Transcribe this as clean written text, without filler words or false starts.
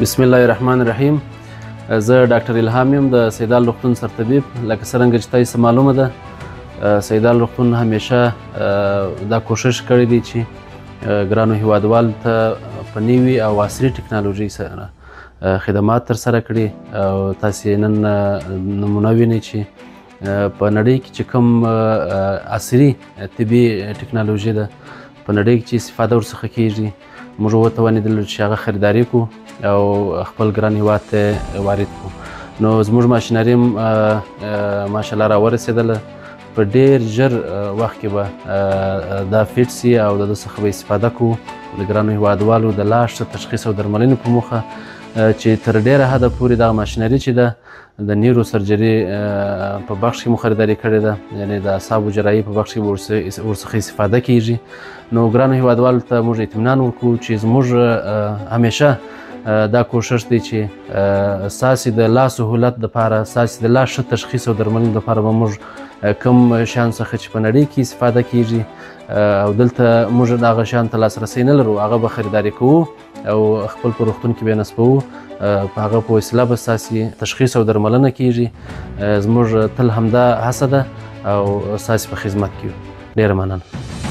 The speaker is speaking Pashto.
بسم الله الرحمن الرحیم. زه ډاکټر الهام یم د سیدال روغتون سرطبیب. لکه څرنګه چې تاسو معلومه ده، سیدال روغتون همیشه دا کوشش کړی دی چې ګرانو هیوادوالو ته په نوي او عصري ټکنالوژۍ سره خدمات ترسره کړي. او تاسې نن نمونه وینئ چې په نړۍ کې چې کوم عصري طبي ټکنالوژي ده په نړۍ کې چې استفاده ورڅخه کیږي، موږ وتوانېدل چې هغه خریداري کړو او خپل ګران هیواد ته وارد کړو. نو زموږ ماشینري هم ماشاءالله راورسېدله. په ډېر ژر وخت کې به دا فټ سي او د ده څخه به استفاده کوو د ګرانو هیوادوالو د لا ښه تشخیص او درملنې په موخه چې تر ډېره حده پورې دغه ماشینري چې ده د نیورو سرجري په بخش کې مو خریداري کړې ده، یعنې د اعصابو جراحي په بخش کې ورڅخه استفاده کیږي. نو ګرانو هیوادوالو ته موږ اطمینان ورکوو چې زموږ همیشه دا کوشش دی چې ستاسې د لا سهولت دپاره، ستاسې د لا ښه تشخیص او درملنې دپاره به موږ کوم شیانو څخه چې په نړۍ کې استفاده کیږي او دلته موږ دغه شیانو ته لاسرسی نه لرو، هغه به خریداري کوو او خپل په روغتون کې به یې نصبوو. په هغه په وسیله به ستاسې تشخیص او درملنه کیږي. زموږ تل همدا هڅه ده او ستاسې په خدمت کې یو. ډېره مننه.